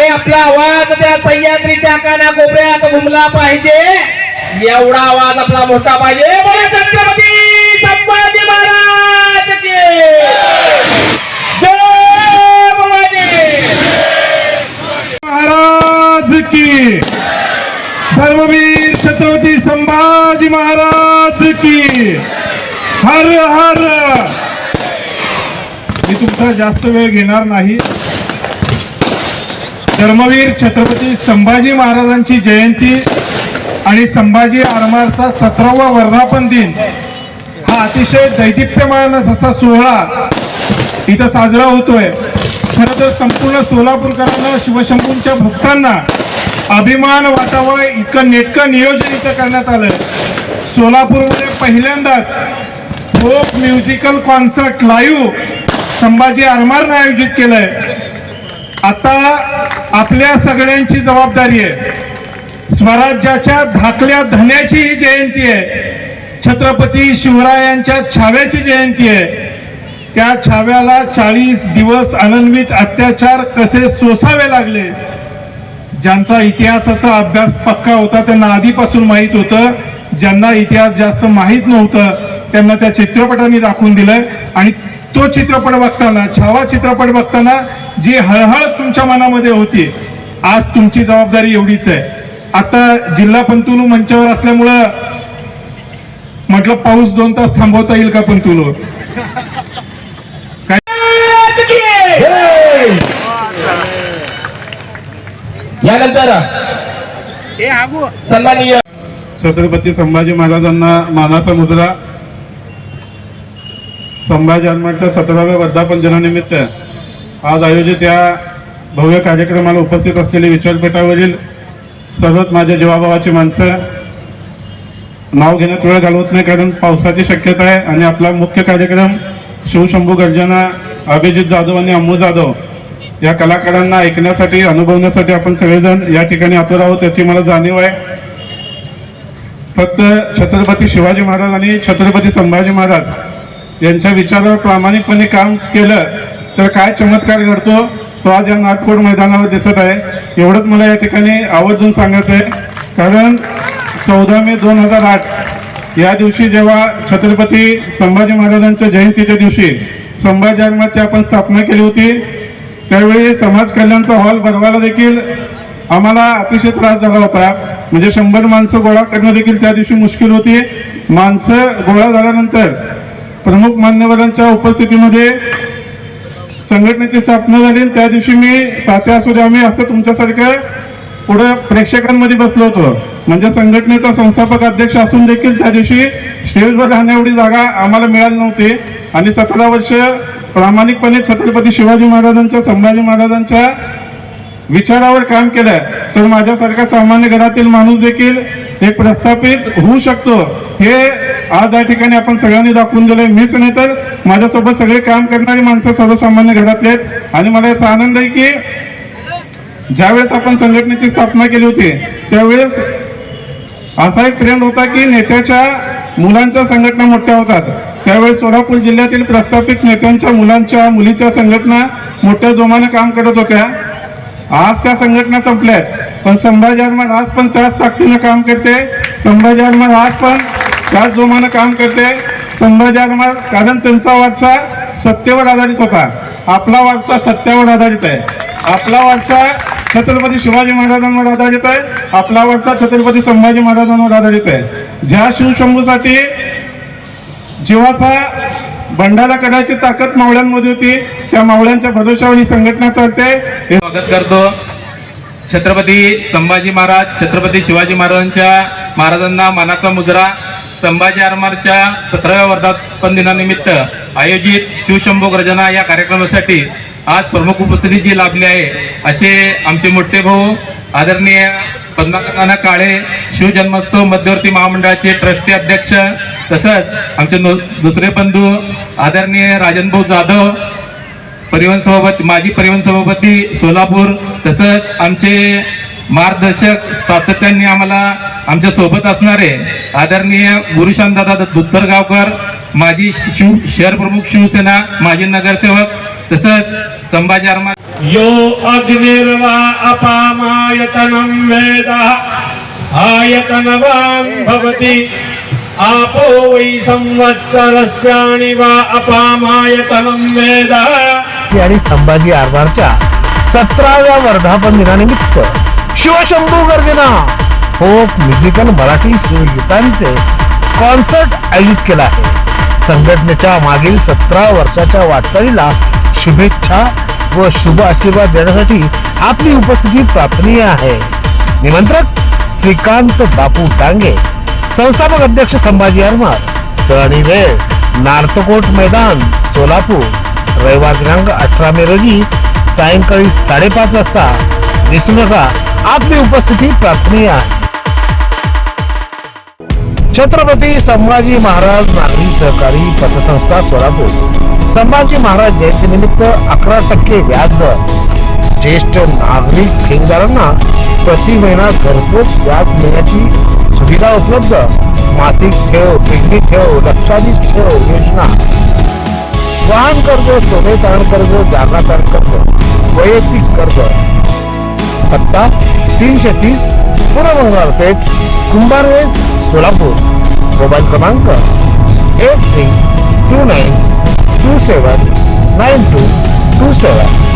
आपला आवाज त्या सह्याद्रीच्या काना कोपऱ्यात घुमला पाहिजे, एवढा आवाज आपला मोठा पाहिजे. बोला छत्रपती संभाजी महाराज की जय. भवानी महाराज की. धर्मवीर छत्रपती संभाजी महाराज की. हर हर. मी तुमचा जास्त वेळ घेणार नाही. धर्मवीर छत्रपती संभाजी महाराजांची जयंती आणि संभाजी आरमारचा 17वा वर्धापन दिन हा अतिशय दैदिप्यमान असा सोहळा इथं साजरा होतोय. खरं तर संपूर्ण सोलापूरकरांना, शिवशंभूंच्या भक्तांना अभिमान वाटावा इतकं नेटकं नियोजन इथं करण्यात आलं. सोलापूरमध्ये पहिल्यांदाच folk musical concert live Sambhaji आरमारनं आयोजित केलंय. आता आपल्या सगळ्यांची जबाबदारी आहे. स्वराज्याच्या धाकल्या धन्याची ही जयंती आहे. छत्रपती शिवरायांच्या छाव्याची जयंती आहे. त्या छाव्याला 40 दिवस अनन्वित अत्याचार कसे सोसावे लागले. ज्यांचा इतिहासाचा अभ्यास पक्का होता त्यांना आधीपासून माहीत होतं. ज्यांना इतिहास जास्त माहीत नव्हतं त्यांना त्या चित्रपटांनी दाखवून दिलंय. आणि तो चित्रपट बघताना, छावा चित्रपट बघताना जी हळहळ तुमच्या मनामध्ये होती, आज तुमची जबाबदारी एवढीच आहे. आता जिल्हा पंतुलू मंचावर असल्यामुळं म्हटलं पाऊस 2 तास थांबवता येईल का पंतुलू? यानंतर सन्माननीय छत्रपती संभाजी महाराजांना मानाचा मुजरा. संभाजी आरमारच्या 17व्या वर्धापन दिनानिमित्त आज आयोजित या भव्य कार्यक्रमाला उपस्थित असलेले विचारपीठावरील सर्वच माझ्या जीवाभावाची माणसं. नाव घेण्यात वेळ घालवत नाही कारण पावसाची शक्यता आहे आणि आपला मुख्य कार्यक्रम शिवशंभू गर्जना, अभिजित जाधव आणि अम्मू जाधव या कलाकारांना ऐकण्यासाठी, अनुभवण्यासाठी आपण सगळेजण या ठिकाणी आतुर आहोत याची मला जाणीव आहे. फक्त छत्रपती शिवाजी महाराज आणि छत्रपती संभाजी महाराज यांच्या विचारावर प्रामाणिकपणे काम केलं तर काय चमत्कार घडतो तो आज या नाथकोट मैदानावर दिसत आहे. एवढंच मला या ठिकाणी आवर्जून सांगायचं आहे. कारण 14 मे 2008 या दिवशी जेव्हा छत्रपती संभाजी महाराजांच्या जयंतीच्या दिवशी संभाजी आरमारची आपण स्थापना केली होती, त्यावेळी समाज कल्याणचा हॉल भरवायला देखील आम्हाला अतिशय त्रास झाला होता. म्हणजे 100 माणसं गोळा करणं देखील त्या दिवशी मुश्किल होती. माणसं गोळा झाल्यानंतर प्रमुख मान्यवरांच्या उपस्थितीमध्ये संघटनेची स्थापना झाली. त्या दिवशी मी तात्या असू द्या आम्ही असं तुमच्यासारखं पुढे प्रेक्षकांमध्ये बसलो होतो. म्हणजे संघटनेचा संस्थापक अध्यक्ष असून देखील त्या दिवशी स्टेजवर राहण्या एवढी जागा आम्हाला मिळाली नव्हती. आणि 17 वर्ष प्रामाणिकपणे छत्रपती शिवाजी महाराजांच्या, संभाजी महाराजांच्या विचारावर काम केलं तर माझ्यासारखा सामान्य घरातील माणूस देखील एक प्रस्थापित होऊ शकतो हे आज या ठिकाणी आपण सगळ्यांनी दाखवून दिलंय. मीच नाही तर माझ्यासोबत सगळे काम करणारी माणसं सर्वसामान्य घरातले आहेत. आणि मला याचा आनंद आहे की ज्यावेळेस आपण संघटनेची स्थापना केली होती त्यावेळेस असा एक ट्रेंड होता की नेत्याच्या मुलांच्या संघटना मोठ्या होतात. त्यावेळेस सोलापूर जिल्ह्यातील प्रस्थापित नेत्यांच्या मुलांच्या, मुलीच्या संघटना मोठ्या जोमाने काम करत होत्या. आज त्या संघटना संपल्यात, पण संभाजी आरमार आज पण त्याच ताकदीनं काम करते. संभाजी आरमार आज पण त्याच जोमानं काम करते. संभाजी आरमार कारण त्यांचा वारसा सत्तेवर आधारित होता. आपला वारसा सत्यावर आधारित आहे. आपला वारसा छत्रपती शिवाजी महाराजांवर आधारित आहे. आपला वारसा छत्रपती संभाजी महाराजांवर आधारित आहे. ज्या शिवशंभूसाठी जीवाचा बंडाला करायची ताकद मावळ्यांमध्ये होती, त्या मावळ्यांच्या भरोशावर ही संघटना चालते. स्वागत करतो. छत्रपती संभाजी महाराज, छत्रपती शिवाजी महाराजांना मानाचा मुजरा. संभाजी आरमारच्या 17व्या वर्धापन दिनानिमित्त आयोजित शिवशंभू गर्जना या कार्यक्रमासाठी आज प्रमुख उपस्थिती जी लाभली आहे असे आमचे मोठे भाऊ आदरणीय पद्माकांत काळे, शिवजन्मोत्सव मध्यवर्ती महामंडळाचे ट्रस्टी अध्यक्ष, तसंच आमचे दुसरे बंधू आदरणीय राजनभाऊ जाधव, परिवहन सभापती, माजी परिवहन सभापती सोलापूर, तसंच आमचे मार्गदर्शक सातत्याने आम्हाला आमच्या सोबत असणारे आदरणीय गुरुशांतदादा दुत्तरगावकर, माजी शहर प्रमुख शिवसेना, माजी नगरसेवक, तसंच संभाजी आरमार यो अग्निर्वा अपामायतनं वेद आयतनवान् भवति आपो वै संवत्सरस्यानि वा अपामायतनं वेद आणि संभाजी आरमारच्या 17व्या वर्धापन दिनानिमित्त शिवशंभू गर्जना फोक म्युझिकल मराठी शिवगीतांचे कॉन्सर्ट आयोजित केला आहे. संघटनेच्या मागील 17 वर्षाच्या वाटचालीला शुभेच्छा व शुभ आशीर्वाद देण्यासाठी आपली उपस्थिती प्रार्थनीय आहे. निमंत्रक श्रीकांत बापू डांगे, संस्थापक अध्यक्ष संभाजी आरमार. स्थळ आणि वेळ नार्तकोट मैदान सोलापूर. रविवार दिनांक 18 मे रोजी सायंकाळी 5:30 वाजता. विसरू नका, आपली उपस्थिती प्रार्थनीय आहे. छत्रपती संभाजी महाराज नागरी सहकारी पतसंस्था सोलापूर संभाजी महाराज जयंती निमित्त 11% व्याज दर. ज्येष्ठ नागरिक ठेवीदारांना प्रति महिना घरपोच व्याज मिळण्याची सुविधा उपलब्ध. मासिक ठेव, पिगमी ठेव, लक्षाधीश ठेव योजना, वाहन कर्ज, सोने तारण कर्ज, जागा तारण कर्ज, वैयक्तिक कर्ज. पत्ता 330 पूर्व बंगाल पेठ, कुंभारवेस, सोलापूर. मोबाईल क्रमांक 8329279227.